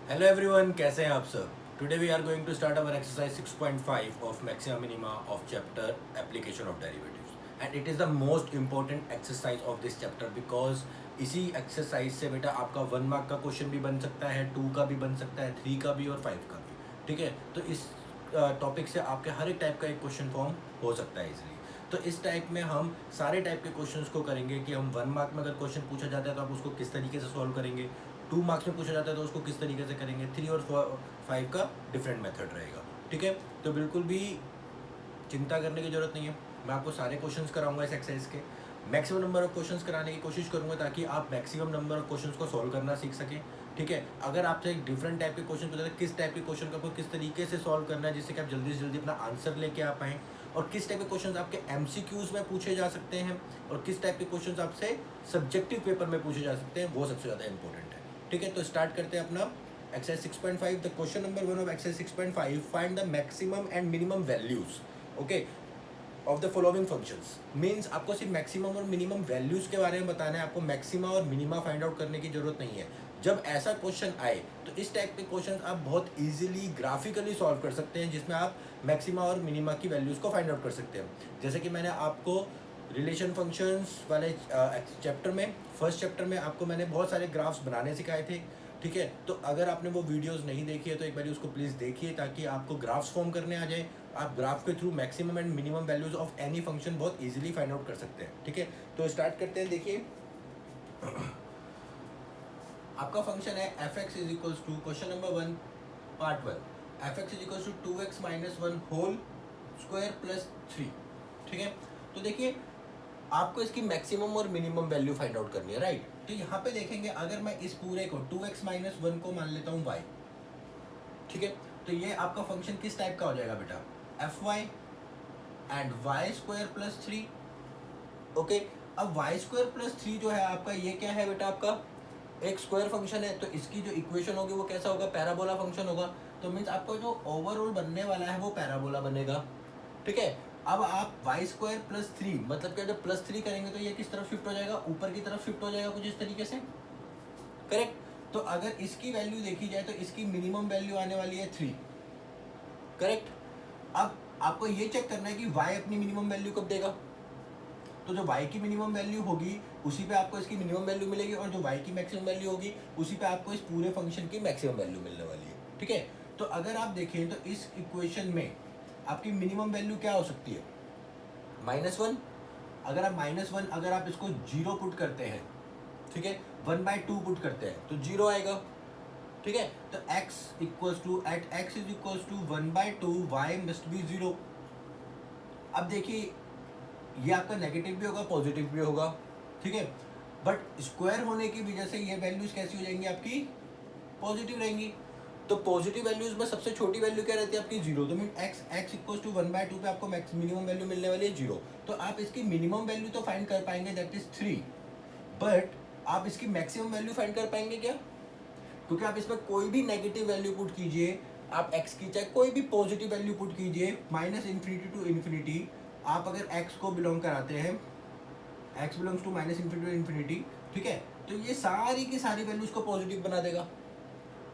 Hello everyone, कैसे हैं आप सब। Today we are going to start our exercise 6.5 of maxima minima of chapter application of derivatives and it is the most important exercise of this chapter because इसी एक्सरसाइज से बेटा आपका 1 mark का क्वेश्चन भी बन सकता है, 2 का भी बन सकता है, 3 का भी और 5 का भी। ठीक है, तो इस टॉपिक से आपके हर एक टाइप का एक क्वेश्चन फॉर्म हो सकता है इजीली। तो इस टाइप में हम सारे टाइप के क्वेश्चंस को करेंगे कि हम 1 मार्क में अगर क्वेश्चन पूछा जाता है तो आप उसको किस तरीके से सॉल्व करेंगे, 2 मार्क्स में पूछा जाता है तो उसको किस तरीके से करेंगे, 3 और 5 का डिफरेंट मेथड रहेगा। ठीक है, तो बिल्कुल भी चिंता करने की जरूरत नहीं है। मैं आपको सारे क्वेश्चंस कराऊंगा इस एक्सरसाइज के, मैक्सिमम नंबर ऑफ क्वेश्चंस कराने की कोशिश करूंगा ताकि आप मैक्सिमम नंबर ऑफ क्वेश्चंस को सॉल्व करना सीख सकें। ठीक है, अगर आपसे एक डिफरेंट टाइप के क्वेश्चन पूछा जाए किस टाइप के क्वेश्चन को आपको किस तरीके से सॉल्व करना है जिससे कि आप जल्दी से जल्दी अपना आंसर लेके आ पाएँ, और किस टाइप के क्वेश्चंस आपके एमसीक्यूज में पूछे जा सकते हैं और किस टाइप के क्वेश्चंस आपसे सब्जेक्टिव पेपर में पूछे जा सकते हैं, वो सबसे ज़्यादा इंपॉर्टेंट है। ठीक है, तो स्टार्ट करते हैं अपना exercise 6.5। The question number 1 of exercise 6.5, find the maximum and minimum values okay of the following functions. Means आपको सिर्फ मैक्सिमम और मिनिमम वैल्यूज के बारे में बताना है, आपको मैक्सिमा और मिनिमा फाइंड आउट करने की जरूरत नहीं है। जब ऐसा क्वेश्चन आए तो इस टाइप के क्वेश्चन आप बहुत इजीली ग्राफिकली सॉल्व कर सकते हैं जिसमें आप मैक्सिमा और मिनिमा की वैल्यूज को फाइंड आउट कर सकते हैं। जैसे कि मैंने आपको रिलेशन फंक्शंस वाले चैप्टर में, फर्स्ट चैप्टर में आपको मैंने बहुत सारे ग्राफ्स बनाने सिखाए थे। ठीक है, तो अगर आपने वो वीडियोस नहीं देखी है तो एक बार उसको प्लीज़ देखिए ताकि आपको ग्राफ्स फॉर्म करने आ जाए। आप ग्राफ के through maximum and minimum values of any function बहुत इजीली फाइंड आउट कर सकते हैं। ठीक है, तो स्टार्ट करते हैं। देखिए आपका फंक्शन है f x is equals to, question number 1 part 1, f x is equals to 2x minus 1 whole square plus 3। ठीक है, तो देखिए आपको इसकी मैक्सिमम और मिनिमम वैल्यू फाइंड आउट करनी है, राइट। तो यहाँ पे देखेंगे अगर मैं इस पूरे को 2x माइनस 1 को मान लेता हूँ y। ठीक है, तो ये आपका फंक्शन किस टाइप का हो जाएगा बेटा, f y and y square plus 3। Okay, अब वाई स्क्वायर प्लस 3 जो है आपका, ये क्या है बेटा, आपका एक स्क्वायर फंक्शन है, तो इसकी जो इक्वेशन होगी वो कैसा होगा, पैराबोला फंक्शन होगा। तो मीन्स आपको जो ओवरऑल बनने वाला है वो पैराबोला बनेगा। ठीक है, अब आप वाई स्क्वायर प्लस 3 मतलब क्या, जब प्लस 3 करेंगे तो ये किस तरफ शिफ्ट हो जाएगा, ऊपर की तरफ शिफ्ट हो जाएगा कुछ इस तरीके से, करेक्ट। तो अगर इसकी वैल्यू देखी जाए तो इसकी मिनिमम वैल्यू आने वाली है 3, करेक्ट। अब आपको ये चेक करना है कि y अपनी मिनिमम वैल्यू कब देगा, तो जो y की मिनिमम वैल्यू होगी उसी पे आपको इसकी मिनिमम वैल्यू मिलेगी, और जो y की मैक्सिमम वैल्यू होगी उसी पे आपको इस पूरे फंक्शन की मैक्सिमम वैल्यू मिलने वाली है। ठीक है, तो अगर आप देखें तो इस इक्वेशन में आपकी मिनिमम वैल्यू क्या हो सकती है, -1। अगर आप -1 अगर आप इसको 0 पुट करते हैं, ठीक है, 1/2 पुट करते हैं तो 0 आएगा। ठीक है, तो x equals to at x is equals to 1/2 y must be 0। अब देखिए ये आपका नेगेटिव भी होगा पॉजिटिव भी होगा। ठीक है, बट स्क्वायर होने की वजह से ये वैल्यूज कैसी हो जाएंगी, आपकी पॉजिटिव रहेंगी। तो पॉजिटिव वैल्यूज में सबसे छोटी वैल्यू क्या रहती है आपकी, 0। तो मीन x इक्वल्स टू 1/2 पे आपको मिनिमम वैल्यू मिलने वाली है 0। तो आप इसकी मिनिमम वैल्यू तो फाइंड कर पाएंगे, दैट इज 3, बट आप इसकी मैक्सिमम वैल्यू फाइंड कर पाएंगे क्या, क्योंकि आप इसमें कोई भी नेगेटिव वैल्यू पुट कीजिए, आप x की चाहे कोई भी पॉजिटिव वैल्यू पुट कीजिए, -इन्फिनिटी टू इन्फिनिटी, आप अगर x को बिलोंग कराते हैं, x belongs to -infinity to infinity, ठीक है, तो ये सारी की सारी वैल्यूज को पॉजिटिव बना देगा।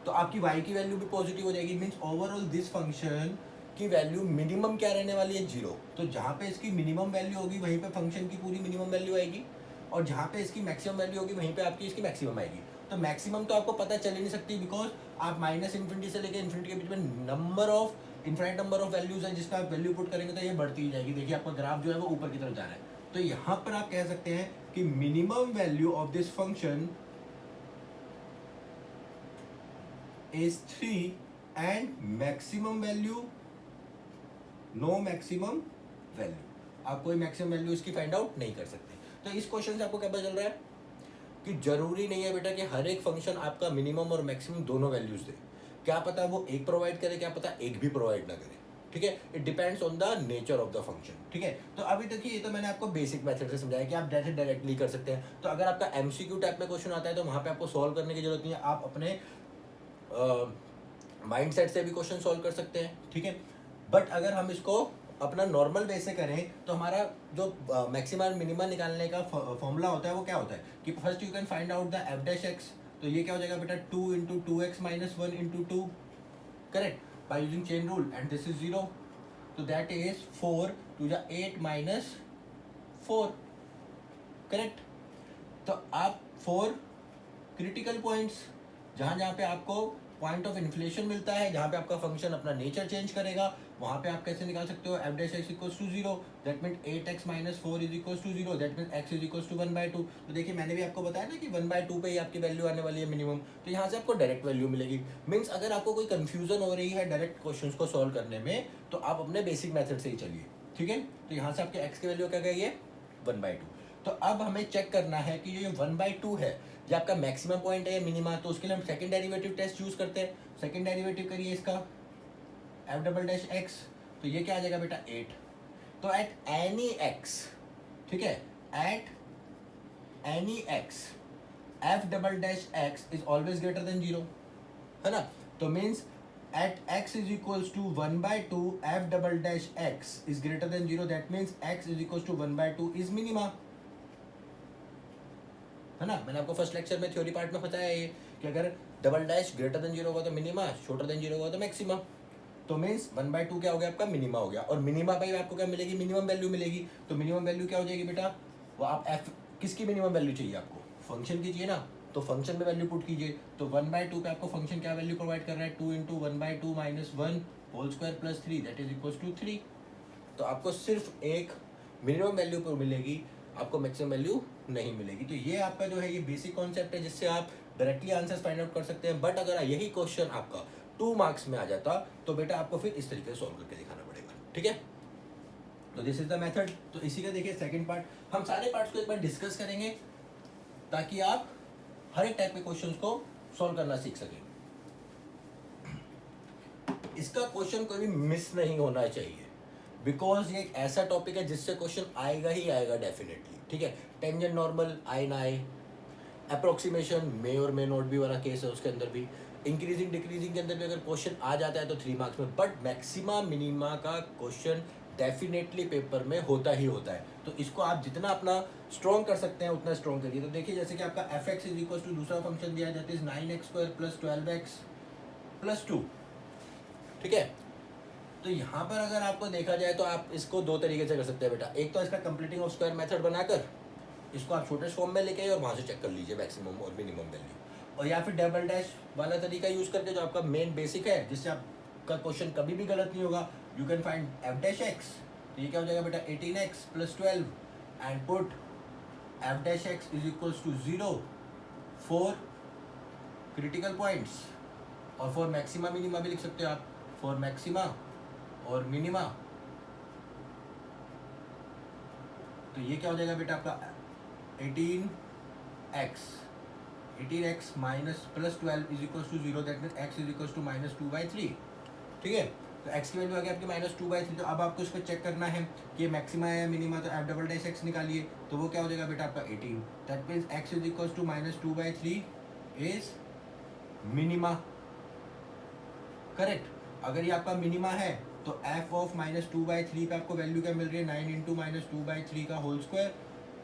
तो आपकी y की वैल्यू भी पॉजिटिव हो जाएगी। मीन्स ओवरऑल दिस फंक्शन की वैल्यू मिनिमम क्या रहने वाली है, 0। तो जहाँ पे इसकी मिनिमम वैल्यू होगी वहीं पे फंक्शन की पूरी मिनिमम वैल्यू आएगी, और जहाँ पे इसकी मैक्सिमम वैल्यू होगी वहीं पे आपकी इसकी मैक्सिमम आएगी। तो मैक्सिमम तो आपको पता चल ही नहीं सकती, बिकॉज आप -इन्फिनिटी से लेकर इन्फिनिटी के बीच में इनफाइनाइट नंबर ऑफ वैल्यूज है, जिसका आप वैल्यू पुट करेंगे तो ये बढ़ती ही जाएगी। देखिए आपका ग्राफ जो है वो ऊपर की तरफ जा रहा है। तो यहाँ पर आप कह सकते हैं कि minimum value of this function is 3 and maximum value no maximum value। आप कोई मैक्सिमम वैल्यू इसकी फाइंड आउट नहीं कर सकते। तो इस क्वेश्चन से आपको क्या पता चल रहा है कि जरूरी नहीं है बेटा कि हर एक फंक्शन आपका मिनिमम और मैक्सिमम दोनों वैल्यूज दे। क्या पता वो एक प्रोवाइड करे, क्या पता एक भी प्रोवाइड ना करे। ठीक है, it depends on the nature of the function. ठीक है, तो अभी देखिए ये तो मैंने आपको बेसिक मेथड से समझाया कि आप डायरेक्टली कर सकते हैं। तो अगर आपका एमसीक्यू टाइप में क्वेश्चन आता है तो वहां पे आपको सॉल्व करने की जरूरत नहीं है, आप अपने माइंड सेट से भी क्वेश्चन सॉल्व कर सकते हैं। ठीक है, बट अगर हम इसको अपना नॉर्मल वे से करें तो हमारा जो मैक्सिमम मिनिमम निकालने का फॉर्मूला होता है वो क्या होता है कि first you can find out the F dash x, तो ये क्या हो जाएगा बेटा 2 into 2x minus 1 into 2, correct, by using chain rule, and this is 0, तो दैट इज 4 टू जा 8 माइनस 4, करेक्ट। तो आप 4 क्रिटिकल पॉइंट्स, जहाँ जहाँ पे आपको पॉइंट ऑफ इन्फ्लेशन मिलता है, जहाँ पे आपका फंक्शन अपना नेचर चेंज करेगा, वहाँ पे आप कैसे निकाल सकते हो f dash x equals to 0, that mean 8x minus 4 is equals to 0, that mean x is equals to 1/2। तो देखिए मैंने भी आपको बताया ना कि 1/2 पे ही आपकी वैल्यू आने वाली है मिनिमम, तो यहाँ से आपको डायरेक्ट वैल्यू मिलेगी। मीन्स अगर आपको कोई कंफ्यूजन हो रही है डायरेक्ट क्वेश्चंस को सॉल्व करने में, तो आप अपने बेसिक मेथड से ही चलिए, ठीक है। तो यहाँ से आपके x की वैल्यू क्या गई है 1/2। तो अब हमें चेक करना है कि ये 1/2 है, ये आपका मैक्सिमम पॉइंट है या मिनिमा, तो उसके लिए हम सेकंड डेरिवेटिव टेस्ट यूज करते हैं। सेकंड डेरिवेटिव करिए इसका एफ डबल डैश एक्स, तो ये क्या आ जाएगा बेटा 8। तो एट एनी एक्स, ठीक है, at any x f double dash x is always greater than 0, है ना। तो means at x is equals to 1/2 f double dash x is greater than 0, that means x is equals to 1/2 is minima, है ना। मैंने आपको first lecture में theory part में बताया ये कि अगर डबल डैश ग्रेटर देन 0 होगा तो मिनिमा, शॉर्टर देन 0 होगा तो मैक्सिमा। तो मीन्स 1/2 क्या हो गया आपका मिनिमा हो गया, और मिनिमा पे आपको क्या मिलेगी मिनिमम वैल्यू मिलेगी। तो मिनिमम वैल्यू क्या हो जाएगी बेटा, वो आप एफ किसकी मिनिमम वैल्यू चाहिए आपको, फंक्शन की चाहिए ना, तो फंक्शन में वैल्यू पुट कीजिए। तो 1/2 पे आपको फंक्शन क्या वैल्यू प्रोवाइड कर रहा है 2 into 1/2 minus 1 whole square plus 3 that is equals to 3। तो आपको सिर्फ एक मिनिमम वैल्यू पर मिलेगी, आपको मैक्सिमम वैल्यू नहीं मिलेगी। तो ये आपका जो है ये बेसिक कॉन्सेप्ट है जिससे आप डायरेक्टली आंसर्स फाइंड आउट कर सकते हैं। बट अगर यही क्वेश्चन आपका 2 मार्क्स में आ जाता तो बेटा आपको फिर इस तरीके से सॉल्व करके दिखाना पड़ेगा, ठीक है। तो दिस इज द मेथड। तो इसी का देखिए सेकंड पार्ट, हम सारे पार्ट्स को एक बार डिस्कस करेंगे ताकि आप हर एक टाइप के क्वेश्चंस को सॉल्व करना सीख सकें। इसका क्वेश्चन कोई भी मिस नहीं होना चाहिए, बिकॉज ये एक ऐसा टॉपिक है जिससे क्वेश्चन आएगा ही आएगा डेफिनेटली, ठीक है। टेंजेंट नॉर्मल आए ना आए, अप्रोक्सीमेशन मे और मे नॉट भी वाला केस है उसके अंदर भी, इंक्रीजिंग डिक्रीजिंग के अंदर भी अगर क्वेश्चन आ जाता है तो 3 मार्क्स में, बट मैक्सिमा मिनिमा का क्वेश्चन डेफिनेटली पेपर में होता ही होता है। तो इसको आप जितना अपना स्ट्रॉन्ग कर सकते हैं उतना स्ट्रॉन्ग करिए। तो देखिए जैसे कि आपका f x is equal to दूसरा फंक्शन दिया जाता है 9x square plus 12x plus 2, ठीक है। तो यहाँ पर अगर आपको देखा जाए तो आप इसको 2 तरीके से कर सकते हैं बेटा। एक तो इसका कंप्लीटिंग ऑफ स्क्वायर मेथड बनाकर इसको आप छोटे फॉर्म में लेके आइए और वहाँ से चेक कर लीजिए मैक्सिमम और मिनिमम वैल्यू, और या फिर डबल डैश वाला तरीका यूज करके जो आपका मेन बेसिक है जिससे आपका क्वेश्चन कभी भी गलत नहीं होगा। You can find f dash x, तो ये क्या हो जाएगा बेटा 18x plus 12 and put f dash x is equals to 0 for critical points, और फॉर मैक्सिमा मिनिमा भी लिख सकते हो आप, फॉर मैक्सिमा और मिनिमा। तो ये क्या हो जाएगा बेटा आपका 18x minus plus 12 is equals to 0, that means x is equals to minus 2/3, ठीक है। तो x की वैल्यू आ गई आपकी माइनस 2/3। तो अब आपको इसको चेक करना है कि मैक्सिमा है या मिनिमा, तो एफ डबल डैश एक्स निकालिए, तो वो क्या हो जाएगा बेटा आपका 18, that means x is equals to minus 2/3 is minima, correct. अगर ये आपका मिनिमा है तो f ऑफ माइनस 2/3 पे आपको वैल्यू क्या मिल रही है 9 इंटू माइनस 2/3 का whole square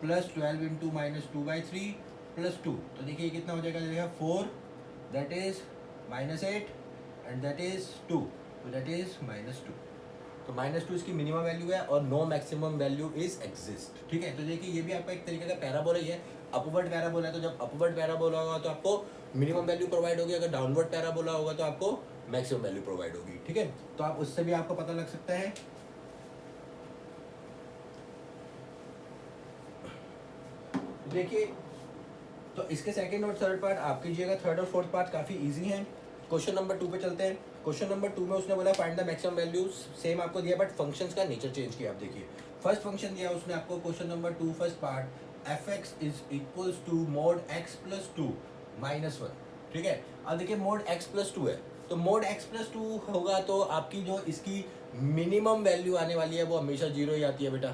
plus 12 into minus 2/3 plus 2। तो देखिए कितना हो जाएगा 4, that is minus 8 and that is 2, तो दैट इज माइनस 2। तो माइनस 2 इसकी मिनिमम वैल्यू है और no maximum value is exist, ठीक है। तो देखिए ये भी आपका एक तरीके का पैराबोला ही है, अपवर्ड पैराबोला है। तो जब अपवर्ड पैराबोला होगा तो आपको मिनिमम वैल्यू प्रोवाइड होगी, अगर डाउनवर्ड पैराबोला होगा तो आपको मैक्सिमम वैल्यू प्रोवाइड होगी, ठीक है। तो आप उससे भी आपको पता लग सकता है। देखिए तो इसके सेकंड और थर्ड पार्ट आप कीजिएगा, थर्ड और फोर्थ पार्ट काफ़ी इजी हैं। क्वेश्चन नंबर 2 पे चलते हैं। क्वेश्चन नंबर 2 में उसने बोला find the maximum values, same आपको दिया बट फंक्शंस का नेचर चेंज किया। आप देखिए फर्स्ट फंक्शन दिया उसने आपको question number 2 first part f x is equals to mod x plus 2 minus 1, ठीक है। अब देखिए मोड एक्स प्लस 2 है, तो मोड एक्स प्लस 2 होगा तो आपकी जो इसकी मिनिमम वैल्यू आने वाली है वो हमेशा 0 ही आती है बेटा,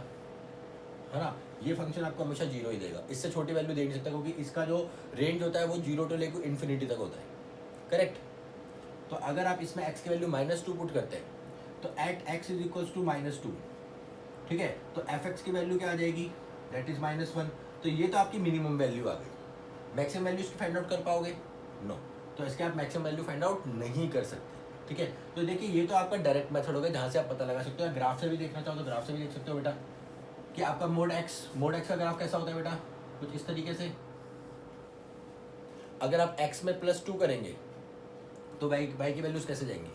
है ना। ये फंक्शन आपको हमेशा 0 ही देगा, इससे छोटी वैल्यू दे नहीं सकता, क्योंकि इसका जो रेंज होता है वो 0 टू लेकर इन्फिनिटी तक होता है, करेक्ट। तो अगर आप इसमें x की वैल्यू -2 पुट करते हैं तो at x is equals to -2, ठीक है। तो एफ एक्स की वैल्यू क्या आ जाएगी दैट इज -1। तो ये तो आपकी मिनिमम वैल्यू आ गई। मैक्सिमम वैल्यू इसकी फाइंड आउट कर पाओगे, तो इसके आप मैक्सिमम वैल्यू फाइंड आउट नहीं कर सकते, ठीक है। तो देखिए ये तो आपका डायरेक्ट मेथड हो गया जहाँ से आप पता लगा सकते हो। ग्राफ से भी देखना चाहो तो ग्राफ से भी देख सकते हो बेटा कि आपका मोड एक्स का ग्राफ कैसा होता है बेटा, कुछ इस तरीके से। अगर आप x में +2 करेंगे तो y की वैल्यूज कैसे जाएंगी,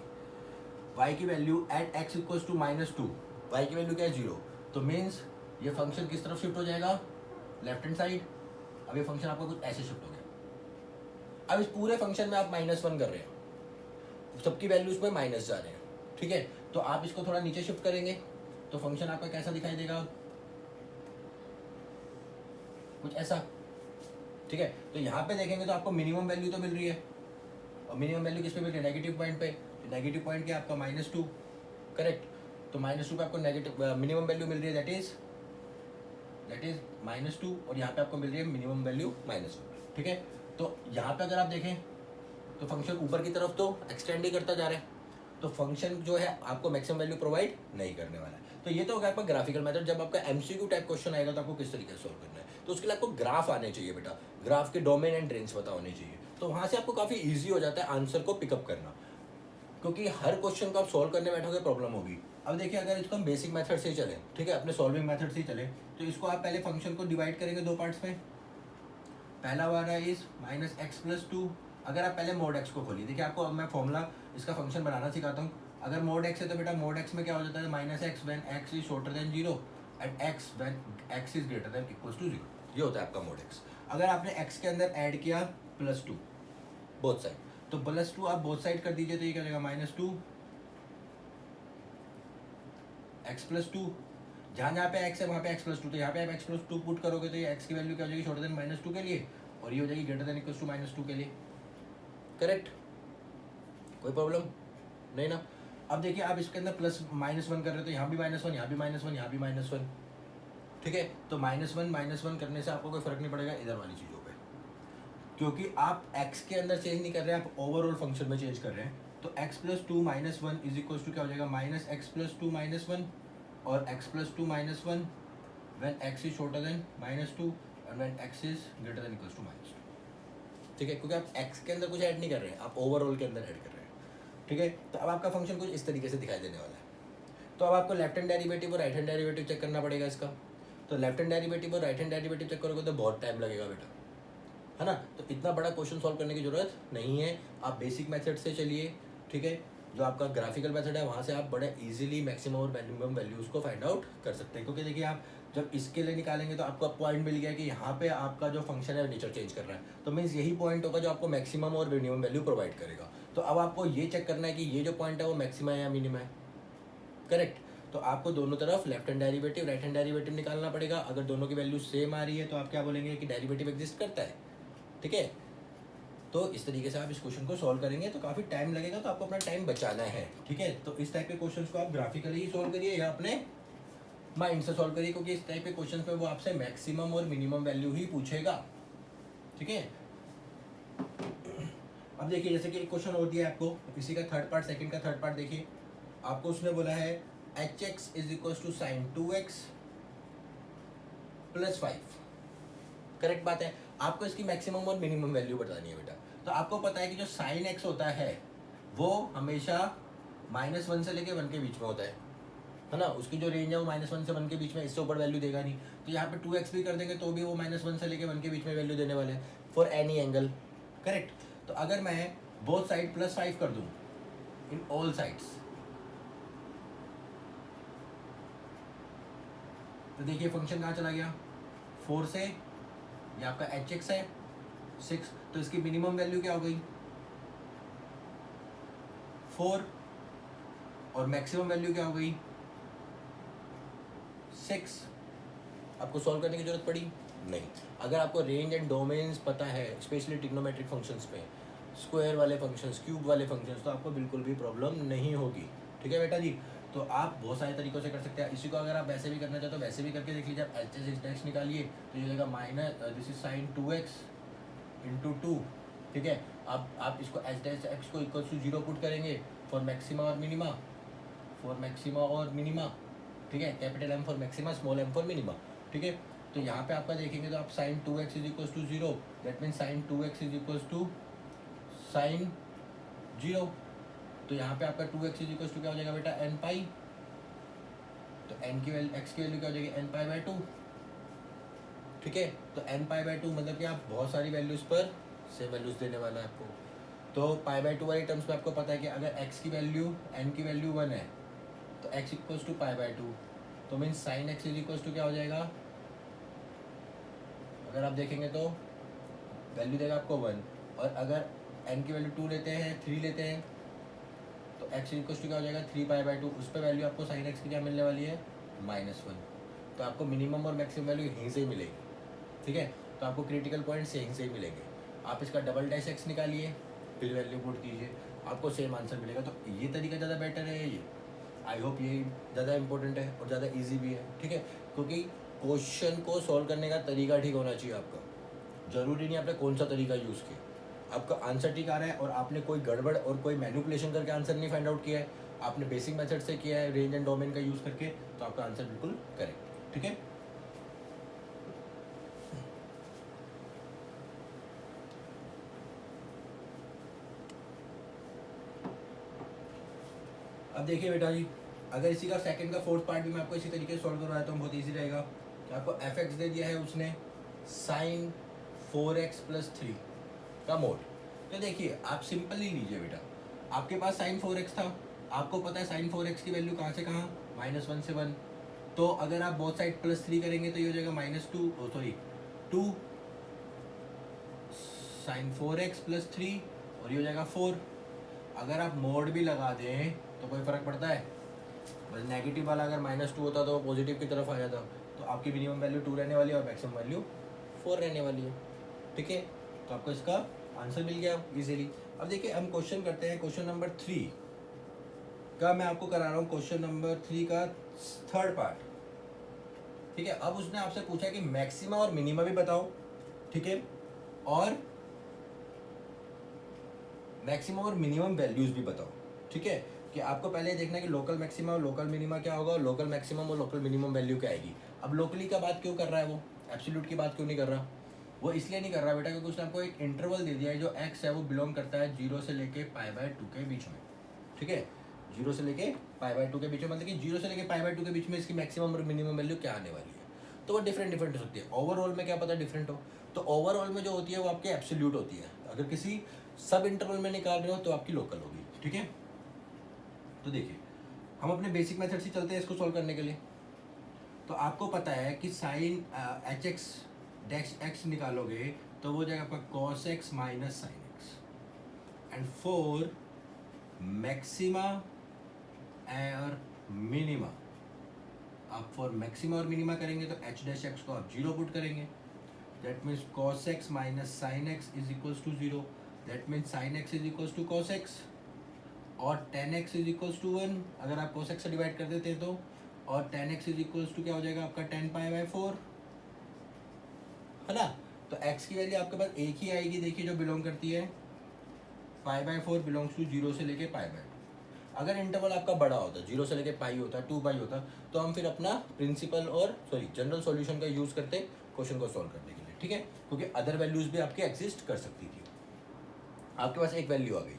y की value at x equals to -2, y की वैल्यू क्या है 0, तो मीन्स ये फंक्शन किस तरफ शिफ्ट हो जाएगा, लेफ्ट हैंड साइड। अब ये फंक्शन आपका कुछ ऐसे शिफ्ट हो गया। अब इस पूरे फंक्शन में आप -1 कर रहे हैं, सबकी वैल्यूज में माइनस जा रहे हैं, ठीक है। तो आप इसको थोड़ा नीचे शिफ्ट करेंगे तो फंक्शन आपका कैसा दिखाई देगा, कुछ ऐसा, ठीक है। तो यहाँ पे देखेंगे तो आपको मिनिमम वैल्यू तो मिल रही है, और मिनिमम वैल्यू किस पे मिल रही है, नेगेटिव पॉइंट पे। नेगेटिव पॉइंट क्या आपका -2, करेक्ट। तो -2 पे आपको नेगेटिव मिनिमम वैल्यू मिल रही है, दैट इज -2, और यहाँ पे आपको मिल रही है मिनिमम वैल्यू -1, ठीक है। तो यहाँ पे अगर आप देखें तो फंक्शन ऊपर की तरफ तो एक्सटेंड ही करता जा रहा है, तो फंक्शन जो है आपको मैक्सिमम वैल्यू प्रोवाइड नहीं करने वाला है। तो ये तो होगा आपका ग्राफिकल मेथड। जब आपका एमसीक्यू टाइप क्वेश्चन आएगा तो आपको किस तरीके से सॉल्व करना है, तो उसके लिए आपको ग्राफ आने चाहिए बेटा, ग्राफ के डोमेन एंड रेंज पता होने चाहिए। तो वहाँ से आपको काफ़ी ईजी हो जाता है आंसर को पिकअप करना, क्योंकि हर क्वेश्चन को आप सॉल्व करने बैठोगे प्रॉब्लम होगी। अब देखिए अगर इसको हम बेसिक मेथड से ही चलें, ठीक है, अपने सॉल्विंग मेथड से ही चलें, तो इसको आप पहले फंक्शन को डिवाइड करेंगे दो पार्ट्स में। पहला वाला इज -x+2। अगर आप पहले मोड x को खोलिए, देखिए आपको अब मैं फॉर्मूला इसका फंक्शन बनाना सिखाता हूँ। अगर मोड x है तो बेटा मोड x में क्या हो जाता है, -x when x is shorter than 0 and x when x is greater than equals to 0, ये होता है आपका मोड x। अगर आपने x के अंदर ऐड किया +2 बोथ साइड, तो +2 आप बोथ साइड कर दीजिए, तो ये क्या हो जाएगा -2 x+2। जहाँ जहाँ पे x है वहाँ पे x+2, तो यहाँ पे आप x+2 पुट करोगे तो ये x की वैल्यू क्या हो जाएगी, शॉर्टर देन -2 के लिए, और ये हो जाएगी ग्रेटर देन इक्वल्स टू -2 के लिए, करेक्ट। कोई प्रॉब्लम नहीं ना। अब देखिए आप इसके अंदर +-1 कर रहे हो, तो यहाँ भी -1, यहाँ भी -1, यहाँ भी -1, ठीक है। तो -1 करने से आपको कोई फर्क नहीं पड़ेगा इधर वाली चीज़ों पे, क्योंकि आप x के अंदर चेंज नहीं कर रहे हैं, आप ओवरऑल फंक्शन में चेंज कर रहे हैं। तो x+2 -1 इज इक्वल्स टू क्या हो जाएगा, -x+2 -1, और x+2 -1 when x is shorter than -2 and when x is greater than equals to -2, ठीक है। क्योंकि आप x के अंदर कुछ ऐड नहीं कर रहे हैं, आप ओवरऑल के अंदर ऐड कर रहे हैं, ठीक है। तो अब आपका फंक्शन कुछ इस तरीके से दिखाई देने वाला है। तो अब आपको लेफ्ट हैंड डेरिवेटिव और राइट हैंड डेरिवेटिव चेक करना पड़ेगा इसका। तो लेफ्ट हैंड डेरिवेटिव और राइट हैंड डेरिवेटिव चेक करोगे तो बहुत टाइम लगेगा बेटा, है ना। तो इतना बड़ा क्वेश्चन सॉल्व करने की जरूरत नहीं है, आप बेसिक मेथड से चलिए, ठीक है। जो आपका ग्राफिकल मेथड है वहाँ से आप बड़े इजीली मैक्सिमम और मिनिमम वैल्यूज़ को फाइंड आउट कर सकते हैं। क्योंकि देखिए आप जब इसके लिए निकालेंगे तो आपको पॉइंट मिल गया कि यहाँ पे आपका जो फंक्शन है नेचर चेंज कर रहा है, तो मीन्स यही पॉइंट होगा जो आपको मैक्सिमम और मिनिमम वैल्यू प्रोवाइड करेगा। तो अब आपको ये चेक करना है कि ये जो पॉइंट है वो मैक्सिमम है या मिनिमम है, करेक्ट। तो आपको दोनों तरफ left hand derivative right hand derivative निकालना पड़ेगा। अगर दोनों की वैल्यू सेम आ रही है तो आप क्या बोलेंगे कि डेरिवेटिव एग्जिस्ट करता है, ठीक है। तो इस तरीके से आप इस क्वेश्चन को सॉल्व करेंगे तो काफ़ी टाइम लगेगा, तो आपको अपना टाइम बचाना है, ठीक है। तो इस टाइप के क्वेश्चन को आप ग्राफिकली ही सॉल्व करिए या अपने माइंड से सॉल्व करिए, क्योंकि इस टाइप के क्वेश्चन में वो आपसे मैक्सिमम और मिनिमम वैल्यू ही पूछेगा, ठीक है। अब देखिए जैसे कि एक क्वेश्चन और दिया है आपको, इसी का थर्ड पार्ट, सेकंड का थर्ड पार्ट देखिए। आपको उसने बोला है hx is equals to sin 2x + 5, correct बात है। आपको इसकी मैक्सिमम और मिनिमम वैल्यू बतानी है बेटा। तो आपको पता है कि जो sin x होता है वो हमेशा -1 से लेके 1 के बीच में होता है ना। उसकी जो रेंज है वो -1 से 1 के बीच में, इससे ऊपर वैल्यू देगा नहीं। तो यहाँ पे 2x भी कर देंगे तो भी वो -1 से लेके 1 के बीच में वैल्यू देने वाले हैं फॉर एनी एंगल, करेक्ट। तो अगर मैं बोथ साइड +5 कर दूँ इन ऑल साइड्स, तो देखिए फंक्शन कहाँ चला गया, 4 से, ये आपका hx है 6, तो इसकी मिनिमम वैल्यू क्या हो गई 4, और मैक्सिमम वैल्यू क्या हो गई 6। आपको सॉल्व करने की जरूरत पड़ी नहीं। अगर आपको रेंज एंड डोमेन्स पता है, स्पेशली ट्रिग्नोमेट्रिक फंक्शंस पे, स्क्वायर वाले फंक्शंस, क्यूब वाले फंक्शंस, तो आपको बिल्कुल भी प्रॉब्लम नहीं होगी, ठीक है बेटा जी। तो आप बहुत सारे तरीक़ों से कर सकते हैं। इसी को अगर आप वैसे भी करना चाहते हो वैसे भी करके देख लीजिए। आप HX निकालिए तो ये देगा दिस इज sin 2x × 2, ठीक है। आप इसको HX को इक्वल टू 0 पुट करेंगे फॉर मैक्सिमा और मिनिमा, ठीक है। Capital M for maxima, small m for minima, ठीक है। तो यहाँ पे आपका देखेंगे तो आप sin 2x is equal to 0, that means sin 2x is equal to sine 0। तो यहाँ पे आपका 2x इज इक्वल टू क्या हो जाएगा बेटा n पाई। तो n की वैल्यू x की वैल्यू क्या हो जाएगी n पाई बाय 2। ठीक है, तो n पाई बाय 2 मतलब कि आप बहुत सारी वैल्यूज़ पर सेम वैल्यूज़ देने वाला है आपको। तो पाई बाय 2 वाली टर्म्स में आपको पता है कि अगर x की वैल्यू n की वैल्यू 1 है तो x equals to pi by 2, तो means sine x is equals to क्या हो जाएगा, अगर आप देखेंगे तो वैल्यू देगा आपको 1, और अगर n की वैल्यू 2 लेते हैं 3 लेते हैं तो x इक्वल्स टू क्या हो जाएगा 3 पाई बाय 2। उस पर वैल्यू आपको साइन x की क्या मिलने वाली है -1। तो आपको मिनिमम और मैक्सिमम वैल्यू यहीं से ही मिलेगी। ठीक है, तो आपको क्रिटिकल पॉइंट्स यहीं से ही मिलेंगे। आप इसका डबल डैश x निकालिए, फिर वैल्यू पुट कीजिए, आपको सेम आंसर मिलेगा। तो ये तरीका ज़्यादा बेटर है, ये आई होप ये ज़्यादा इंपॉर्टेंट है और ज़्यादा इजी भी है। ठीक है, क्योंकि क्वेश्चन को सॉल्व करने का तरीका ठीक होना चाहिए आपका। ज़रूरी नहीं आपने कौन सा तरीका यूज़ किया, आपका आंसर ठीक आ रहा है और आपने कोई गड़बड़ और कोई मैनिपुलेशन करके आंसर नहीं फाइंड आउट किया है, आपने बेसिक मेथड से किया है रेंज एंड डोमेन का यूज़ करके, तो आपका आंसर बिल्कुल करेक्ट। ठीक है, अब देखिए बेटा जी, अगर इसी का सेकंड का फोर्थ पार्ट भी मैं आपको इसी तरीके से सॉल्व करवाया तो बहुत इजी रहेगा कि आपको fx दे दिया है उसने साइन 4x प्लस 3 का मोड। तो देखिए आप सिंपल ही लीजिए बेटा, आपके पास साइन 4x था, आपको पता है साइन 4x की वैल्यू कहाँ से कहाँ -1 से 1। तो अगर आप बोथ साइड +3 करेंगे तो ये हो जाएगा -2 साइन 4x प्लस 3 और ये हो जाएगा 4। अगर आप मोड भी लगा दें तो कोई फ़र्क पड़ता है, बस नेगेटिव वाला अगर -2 होता तो पॉजिटिव की तरफ आ जाता। तो आपकी मिनिमम वैल्यू 2 रहने वाली है और मैक्सिमम वैल्यू 4 रहने वाली है। ठीक है, तो आपको इसका आंसर मिल गया इजीली। अब देखिए हम क्वेश्चन करते हैं, क्वेश्चन नंबर 3 का मैं आपको करा रहा हूँ, क्वेश्चन नंबर 3 का थर्ड पार्ट। ठीक है, अब उसने आपसे पूछा कि मैक्सिमा और मिनिमा भी बताओ। ठीक है, और मैक्सिमम और मिनिमम वैल्यूज भी बताओ। ठीक है, कि आपको पहले देखना है कि लोकल मैक्सिमम और लोकल मिनिमा क्या होगा, लोकल मैक्सिमम और लोकल मिनिमम वैल्यू क्या आएगी। अब लोकली का बात क्यों कर रहा है वो, एब्सोल्यूट की बात क्यों नहीं कर रहा, वो इसलिए नहीं कर रहा बेटा क्योंकि उसने आपको एक इंटरवल दे दिया है जो x है वो बिलोंग करता है 0 से लेके पाई बाय 2 के बीच में। ठीक है, 0 से लेके पाई बाय 2 के बीच में, मतलब कि 0 से लेके पाई बाय 2 के बीच में इसकी मैक्सिमम और मिनिमम वैल्यू क्या आने वाली है। तो वो डिफरेंट हो सकती है। ओवरऑल में क्या पता डिफरेंट हो, तो ओवरऑल में जो होती है वो आपकी एब्सोल्यूट होती है। अगर किसी सब इंटरवल में निकाल रहे हो तो आपकी लोकल होगी। ठीक है, तो देखिए हम अपने बेसिक मेथड से चलते हैं इसको सॉल्व करने के लिए। तो आपको पता है कि साइन hx डैश x निकालोगे तो वो हो जाएगा आपका cos x minus sine x। And for maxima और मिनिमा, आप फॉर मैक्सिमा और मिनिमा करेंगे तो h डैश x को आप 0 पुट करेंगे, that means cos x minus sine x is equals to 0। That means sine x is equals to cos x और tan x is equals to 1 अगर आप cos x से divide कर देते हैं तो, और tan x is equals to क्या हो जाएगा आपका 10 पाई बाय 4, है ना। तो x की वैल्यू आपके पास एक ही आएगी, देखिए जो बिलोंग करती है पाई बाय 4 बिलोंग्स टू 0 से लेके पाई बाय 2। अगर इंटरवल आपका बड़ा होता, 0 से लेके पाई होता, 2 पाई होता, तो हम फिर अपना प्रिंसिपल और जनरल सॉल्यूशन का यूज़ करते क्वेश्चन को सॉल्व करने के लिए। ठीक है, क्योंकि अदर वैल्यूज़ भी आपकी एग्जिस्ट कर सकती थी। आपके पास एक वैल्यू आ गई,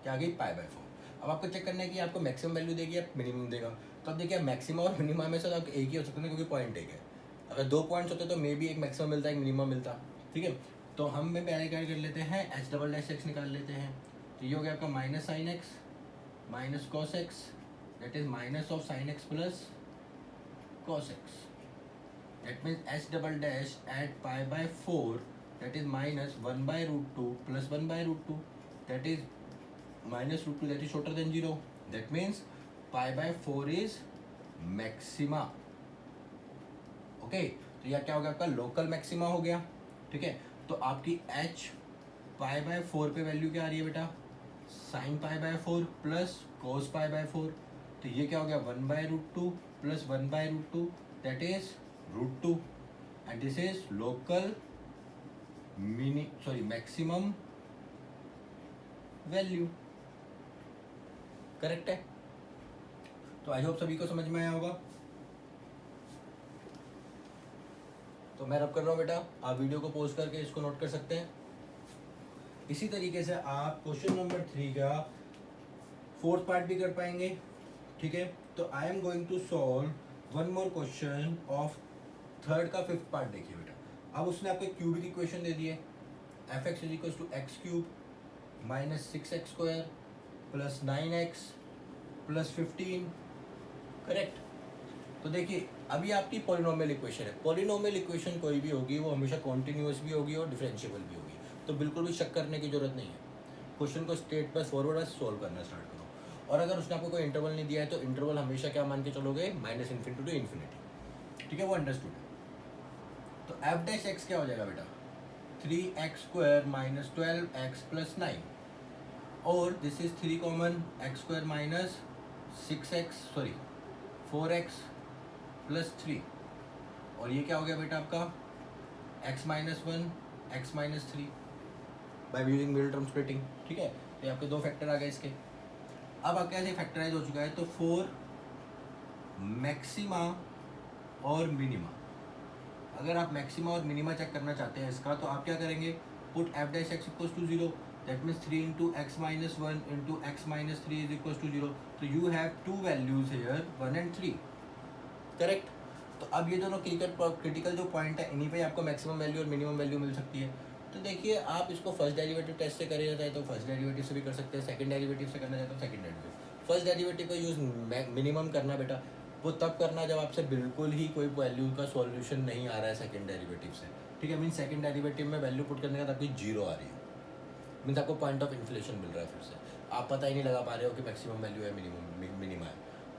क्या आ गई पाई बाय 4। अब आपको चेक करना है कि आपको मैक्सिमम वैल्यू देगी या मिनिमम देगा। तो अब देखिए मैक्सिमम और मिनिमम में से तो एक ही हो सकता है क्योंकि पॉइंट एक है। अगर 2 पॉइंट्स होते तो मे भी एक मैक्सिमम मिलता है एक मिनिमम मिलता। ठीक है, तो हम में पहले क्या कर लेते हैं h डबल डैश x निकाल लेते हैं। तो ये हो गया आपका minus sine x minus cos x, that is minus of sine x plus cos x. That means h double dash at pi by 4 that is minus 1 by root 2 plus 1 by root 2 that is minus root 2 that is shorter than 0. That means pi by 4 is maxima. Okay, तो यह क्या हो गया आपका local maxima हो गया। ठीक है, तो आपकी h पाई बाय 4 पे वैल्यू क्या आ रही है बेटा, sine pi by 4 plus cos pi by 4। तो ये क्या हो गया 1 by root 2 plus 1 by root 2 that is root 2 and this is local maximum value. Correct है, तो आई होप सभी को समझ में आया होगा। तो मैं रब कर रहा हूँ बेटा, आप वीडियो को पॉज करके इसको नोट कर सकते हैं। इसी तरीके से आप क्वेश्चन नंबर 3 का फोर्थ पार्ट भी कर पाएंगे, ठीक है। तो I am going to solve one more question of third का फिफ्थ पार्ट। देखिए बेटा, अब उसने आपको क्यूबिक इक्वेशन दे दी है, f x is equal to x cube minus 6x square plus 9x plus 15, correct. तो देखिए अभी आपकी पॉलिनोमियल इक्वेशन है, पॉलिनोमियल इक्वेशन कोई भी होगी वो हमेशा कॉन्टिन्यूस भी होगी और डिफरेंशिएबल भी होगी, तो बिल्कुल भी शक करने की जरूरत नहीं है। क्वेश्चन को स्ट्रेट बस फॉरवर्ड बस सॉल्व करना स्टार्ट करो। और अगर उसने आपको कोई इंटरवल नहीं दिया है तो इंटरवल हमेशा क्या मान के चलोगे, माइनस इन्फिनिटी टू इन्फिनिटी, ठीक है, वो अंडरस्टूड है। तो एफ डैश एक्स क्या हो जाएगा बेटा, 3x square minus 12x plus 9, और this is 3 common, x square minus 4x plus 3, और ये क्या हो गया बेटा आपका x minus 1 x minus 3 by using middle term splitting, ठीक है। तो आपके दो फैक्टर आ गए इसके। अब आपका ऐसे फैक्टराइज हो चुका है, तो 4 मैक्सिमा और मिनिमा, अगर आप मैक्सिमा और मिनिमा चेक करना चाहते हैं इसका, तो आप क्या करेंगे, put f dash x equals to 0, that means 3 into x minus 1 into x minus 3 is equals to 0। तो you have two values here 1 and 3, correct. तो अब ये दोनों क्रिटिकल जो पॉइंट है, इन्हीं पे आपको मैक्सिमम वैल्यू और मिनिमम वैल्यू मिल सकती है। तो देखिए आप इसको फर्स्ट डेरिवेटिव टेस्ट से करिए जाता है तो फर्स्ट डेरिवेटिव से भी कर सकते हैं, सेकंड डेरिवेटिव से करना चाहते हो सेकंड डेरिवेटिव। फर्स्ट डेरिवेटिव का यूज़ मिनिमम करना बेटा, वो तब करना जब आपसे बिल्कुल ही कोई वैल्यू का सॉल्यूशन नहीं आ रहा है सेकंड डेरिवेटिव से, ठीक है। मीन सेकंड डेरिवेटिव में वैल्यू पुट करने के बाद आपकी जीरो आ रही है, मीन्स आपको पॉइंट ऑफ इन्फ्लेशन मिल रहा है, फिर से आप पता ही नहीं लगा पा रहे हो कि मैक्सिमम वैल्यू है मिनिमा है,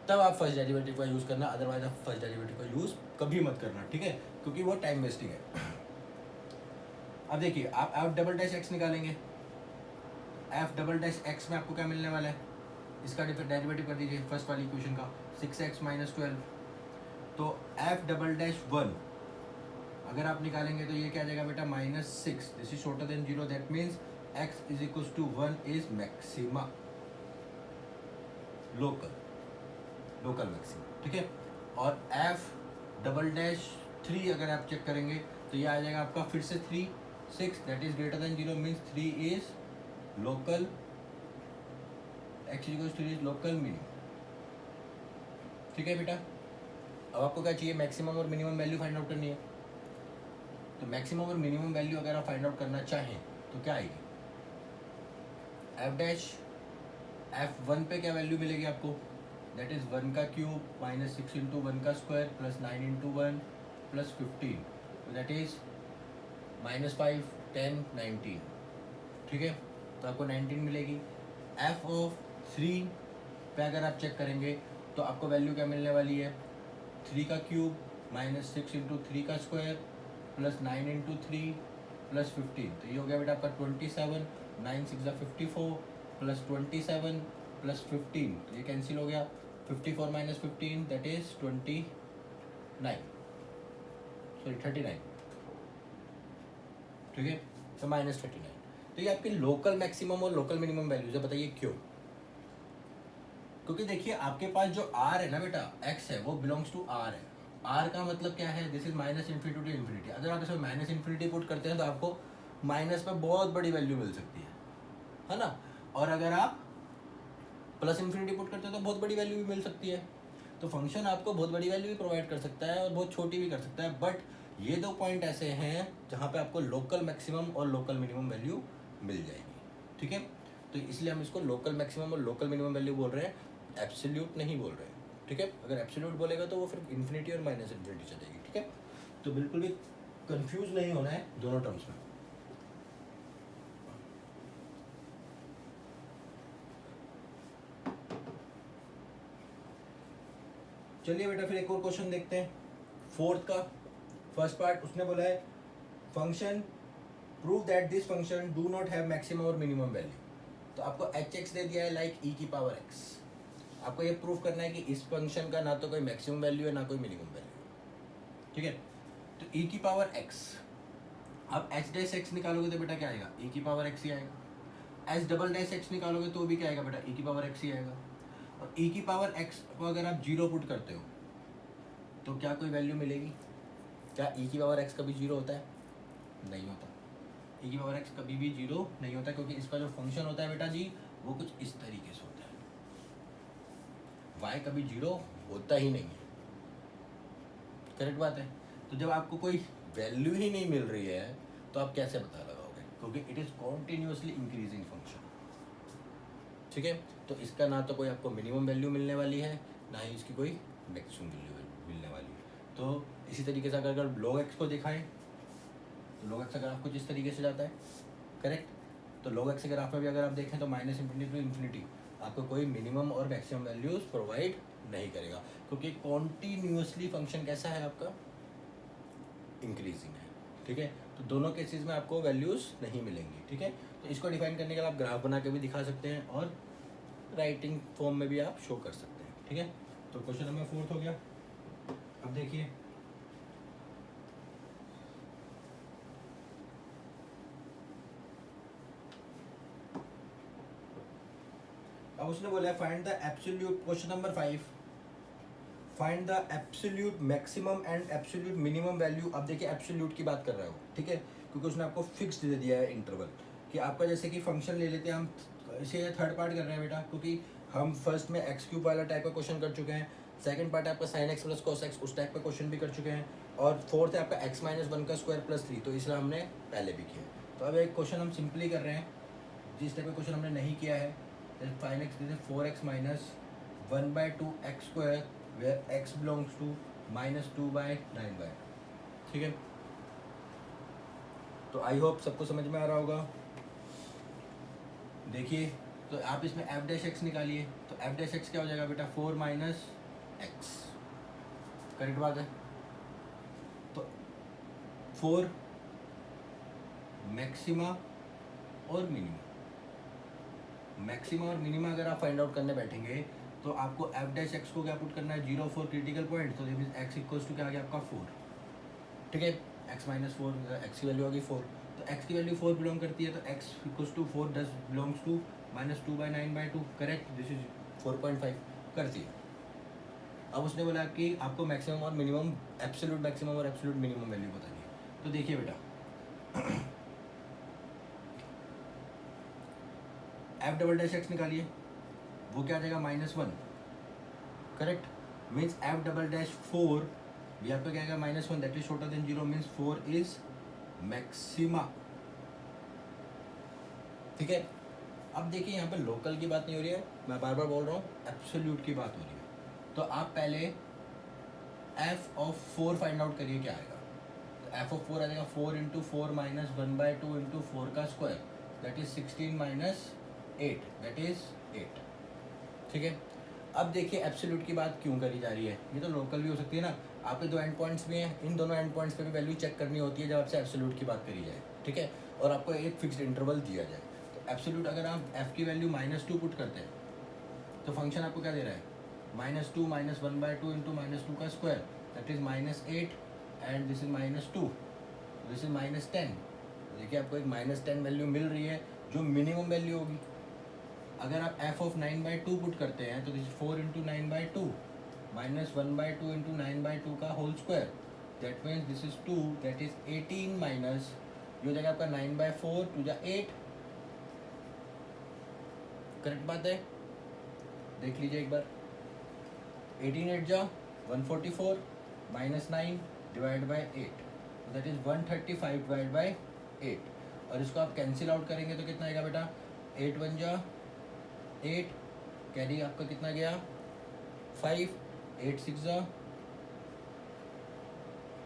तब आप फर्स्ट डेरिवेटिव का यूज़ करना, अदरवाइज आप फर्स्ट डेरिवेटिव का यूज़ कभी मत करना, ठीक है, क्योंकि वो टाइम वेस्टिंग है। अब देखिए आप एफ डबल डैश एक्स निकालेंगे, एफ डबल डैश एक्स में आपको क्या मिलने वाला है, इसका डेरिवेटिव कर दीजिए फर्स्ट वाली इक्वेशन का, 6x माइनस 12, तो एफ डबल डैश 1 अगर आप निकालेंगे तो ये क्या आ जाएगा बेटा, minus 6, this is shorter than 0, that means x is equal to 1 is maxima, local maxima, ठीक है। और एफ डबल डैश 3 अगर आप चेक करेंगे तो ये आ जाएगा आपका फिर से 3 6, that is greater than 0, means 3 is local, x is 3 is local minimum, ठीक है बेटा। अब आपको क्या चाहिए, मैक्सिमम और मिनिमम वैल्यू फाइंड आउट करनी है। तो मैक्सिमम और मिनिमम वैल्यू अगर आप फाइंड आउट करना चाहें तो क्या आएगी, एफ डैश f1 पे क्या वैल्यू मिलेगी आपको, दैट इज 1 का क्यूब माइनस 6 इंटू 1 का स्क्वायर प्लस 9 इंटू 1 प्लस 15, तो दैट इज माइनस 5 10 19, ठीक है। तो आपको 19 मिलेगी। एफ ऑफ 3 पे अगर आप चेक करेंगे तो आपको वैल्यू क्या मिलने वाली है, 3 का क्यूब माइनस 6 इंटू 3 का स्क्वायर प्लस 9 इंटू 3 प्लस 15, तो ये हो गया बेटा आपका 27, 9 6 54 प्लस 27 प्लस 15, तो ये कैंसिल हो गया, 54 माइनस 15 दैट इज 39, ठीक है, तो माइनस 39। तो ये आपके लोकल मैक्सिमम और लोकल मिनिमम वैल्यूज है, बताइए क्यों। क्योंकि देखिए आपके पास जो r है ना बेटा, x है, वो बिलोंग्स टू r है। r का मतलब क्या है, this is minus infinity to infinity. अगर आप इसमें माइनस इन्फिनिटी पुट करते हैं तो आपको माइनस पे बहुत बड़ी वैल्यू मिल सकती है ना, और अगर आप प्लस इन्फिनिटी पुट करते हैं तो बहुत बड़ी वैल्यू भी मिल सकती है। तो फंक्शन आपको बहुत बड़ी वैल्यू भी प्रोवाइड कर सकता है और बहुत छोटी भी कर सकता है, बट ये दो पॉइंट ऐसे हैं जहाँ पे आपको लोकल मैक्सिमम और लोकल मिनिमम वैल्यू मिल जाएगी, ठीक है। तो इसलिए हम इसको लोकल मैक्सिमम और लोकल मिनिमम वैल्यू बोल रहे हैं, एब्सोल्यूट नहीं बोल रहे हैं, ठीक है। अगर एब्सोल्यूट बोलेगा तो वो फिर इन्फिनिटी और माइनस इन्फिनिटी चलेगी, ठीक है। तो बिल्कुल भी कंफ्यूज नहीं होना है दोनों टर्म्स में। चलिए बेटा फिर एक और क्वेश्चन देखते हैं, फोर्थ का फर्स्ट पार्ट। उसने बोला है function prove that this function do not have maximum और मिनिमम वैल्यू। तो आपको एच एक्स दे दिया है लाइक ई की पावर एक्स, आपको ये प्रूव करना है कि इस फंक्शन का ना तो कोई मैक्सिमम वैल्यू है ना कोई मिनिमम वैल्यू, ठीक है। तो ई की पावर एक्स, अब एच डैश एक्स निकालोगे तो बेटा क्या आएगा, ई की पावर एक्स ही आएगा। एच डबल डैश एक्स निकालोगे तो भी क्या आएगा बेटा, ई की पावर एक्स ही आएगा। और ई की पावर एक्स को अगर आप जीरो पुट करते हो तो क्या कोई वैल्यू मिलेगी, क्या ई की पावर एक्स कभी जीरो होता है, नहीं होता। e की पावर x कभी भी 0 नहीं होता, क्योंकि इसका जो फंक्शन होता है बेटा जी वो कुछ इस तरीके से होता है, y कभी 0 होता ही नहीं है। करेक्ट बात है। तो जब आपको कोई वैल्यू ही नहीं मिल रही है तो आप कैसे पता लगाओगे, क्योंकि it is continuously increasing function. ठीक है, तो इसका ना तो कोई आपको मिनिमम वैल्यू मिलने वाली है, ना ही इसकी कोई मैक्सिमम वैल्यू मिलने वाली है। तो इसी तरीके से अगर log x को दिखाएं तो log x का ग्राफ कुछ इस तरीके से जाता है। करेक्ट, तो log x के ग्राफ में भी अगर आप देखें तो माइनस इन्फिनिटी टू इन्फिनिटी आपको कोई मिनिमम और मैक्सिमम वैल्यूज प्रोवाइड नहीं करेगा, क्योंकि कॉन्टीन्यूसली फंक्शन कैसा है आपका, इंक्रीजिंग है। ठीक है, तो दोनों केसेस में आपको वैल्यूज नहीं मिलेंगी। ठीक है, तो इसको डिफाइन करने के लिए आप ग्राफ बना के भी दिखा सकते हैं और राइटिंग फॉर्म में भी आप शो कर सकते हैं। ठीक है, तो क्वेश्चन नंबर 4 हो गया। अब देखिए, अब उसने बोला है find the absolute, question number 5, find the absolute maximum and absolute minimum value. अब देखिए एब्सोल्यूट की बात कर रहा हो, ठीक है, क्योंकि उसने आपको फिक्स्ड दे दिया है इंटरवल कि आपका जैसे कि फंक्शन ले लेते हैं हम, इसे थर्ड पार्ट कर रहे हैं बेटा, क्योंकि हम फर्स्ट में एक्स क्यूब वाला टाइप का क्वेश्चन कर चुके हैं, सेकंड पार्ट है आपका sign x plus cos x, उस टाइप का क्वेश्चन भी कर चुके हैं, और फोर्थ है आपका एक्स माइनस 1 का स्क्वायर प्लस 3, तो इसलिए हमने पहले भी किया। तो अब एक क्वेश्चन हम सिंपली कर रहे हैं, जिस टाइप का क्वेश्चन हमने नहीं किया है, fine x 4x minus 1/2 x square where x belongs to -2/9। ठीक है, तो आई होप सबको समझ में आ रहा होगा। देखिए, तो आप इसमें f डैश एक्स निकालिए, तो f डैश एक्स क्या हो जाएगा बेटा, 4 माइनस एक्स। करेक्ट बात है। तो 4 मैक्सिमा और मिनिमा, मैक्सिमा और मिनिमा अगर आप फाइंड आउट करने बैठेंगे तो आपको f डैश एक्स को क्या पुट करना है, 0 4 क्रिटिकल पॉइंट, तो x इक्वल्स टू क्या आ गया आपका 4। ठीक है, x माइनस 4, एक्स की वैल्यू आ गई 4, तो x की वैल्यू 4 बिलोंग करती है, तो x equals to 4 does belongs to -2/9/2। Correct, this is 4.5 करती है। अब उसने बोला कि आपको मैक्सिमम और मिनिमम, एब्सोल्यूट मैक्सिमम और एब्सोल्यूट मिनिमम वैल्यू बतानी है। तो देखिए बेटा, f डबल डैश एक्स निकालिए, वो क्या आ जाएगा -1। Correct, means f double dash 4 भी आपका क्या आएगा -1, that is shorter than 0, means 4 is maxima. ठीक है, अब देखिए यहाँ पे लोकल की बात नहीं हो रही है, मैं बार बार बोल रहा हूँ, एब्सोल्यूट की बात हो रही है। तो आप पहले f ऑफ 4 फाइंड आउट करिए क्या आएगा, तो f ऑफ 4 आ जाएगा 4 इंटू 4 माइनस 1/2 इंटू 4 का square, that is 16 minus 8, that is 8। ठीक है, अब देखिए एब्सोल्यूट की बात क्यों करी जा रही है, ये तो लोकल भी हो सकती है ना, आपके दो एंड पॉइंट्स भी हैं, इन दोनों एंड पॉइंट्स पे भी वैल्यू चेक करनी होती है जब आपसे एब्सोल्यूट की बात करी जाए। ठीक है, और आपको एक फिक्स्ड इंटरवल दिया जाए, तो एब्सोल्यूट अगर आप f की वैल्यू -2 पुट करते हैं तो फंक्शन आपको क्या दे रहा है, -2 माइनस 1/2 इंटू -2 का square, that is -8, and this is -2, this is -10। देखिए आपको एक -10 वैल्यू मिल रही है जो मिनिमम वैल्यू होगी। अगर आप f ऑफ 9/2 पुट करते हैं तो this is 4 into 9/2 minus 1/2 into 9/2 का whole square, that means this is 2, that is 18 minus, ये हो जाएगा आपका 9/4 टू जा 8। करेक्ट बात है, देख लीजिए एक बार, 18 8 जा 144 minus 9 divide by 8, that is 135 divide by 8, और इसको आप कैंसिल आउट करेंगे तो कितना आएगा बेटा, 8 1 जा 8, कैरी आपका कितना गया 5, 8 6 जा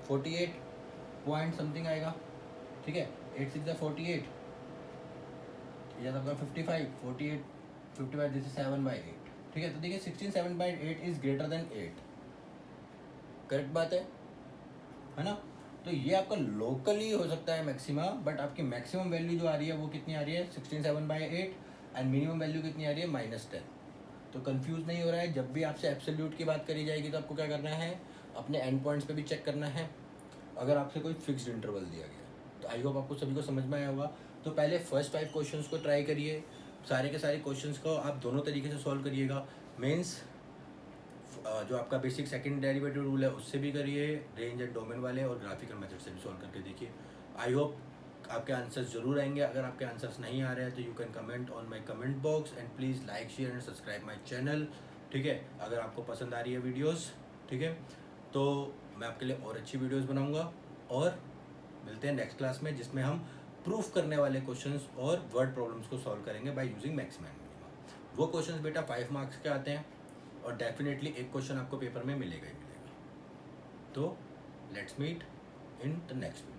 48 पॉइंट समथिंग आएगा। ठीक है, 8 6 जा 48, या आपका 55, 48 55, दिस इज 7/8। ठीक है, तो देखिए 16 7/8 इज ग्रेटर देन 8। करेक्ट बात है ना। तो ये आपका लोकली हो सकता है मैक्सिमा, बट आपकी मैक्सिमम वैल्यू जो आ रही है वो कितनी आ रही है, 16 7/8, एंड मिनिमम वैल्यू कितनी आ रही है, -10। तो कंफ्यूज नहीं हो रहा है, जब भी आपसे एब्सोल्यूट की बात करी जाएगी तो आपको क्या करना है, अपने एंड पॉइंट्स पे भी चेक करना है, अगर आपसे कोई फिक्स्ड इंटरवल दिया गया। तो आई होप आपको सभी को समझ में आया होगा। तो पहले फर्स्ट 5 क्वेश्चंस को ट्राई करिए, सारे के सारे क्वेश्चंस को आप दोनों तरीके से सॉल्व करिएगा, मीन्स जो आपका बेसिक सेकंड डेरिवेटिव रूल है उससे भी करिए, रेंज एंड डोमेन वाले, और ग्राफिकल मेथड से भी सॉल्व करके देखिए। आई होप आपके आंसर्स जरूर आएंगे। अगर आपके आंसर्स नहीं आ रहे हैं तो you can comment on my comment box and please like share and subscribe my channel, ठीक है। अगर आपको पसंद आ रही है वीडियोस, ठीक है, तो मैं आपके लिए और अच्छी वीडियोस बनाऊंगा। और मिलते हैं नेक्स्ट क्लास में, जिसमें हम प्रूफ करने वाले क्वेश्चंस और वर्ड प्रॉब्लम्स को सॉल्व करेंगे बाय यूजिंग मैक्सिमम मिनिमम। वो क्वेश्चंस बेटा 5 मार्क्स के आते हैं और डेफिनेटली एक क्वेश्चन आपको पेपर में मिलेगा ही मिलेगा। तो let's meet in the next video.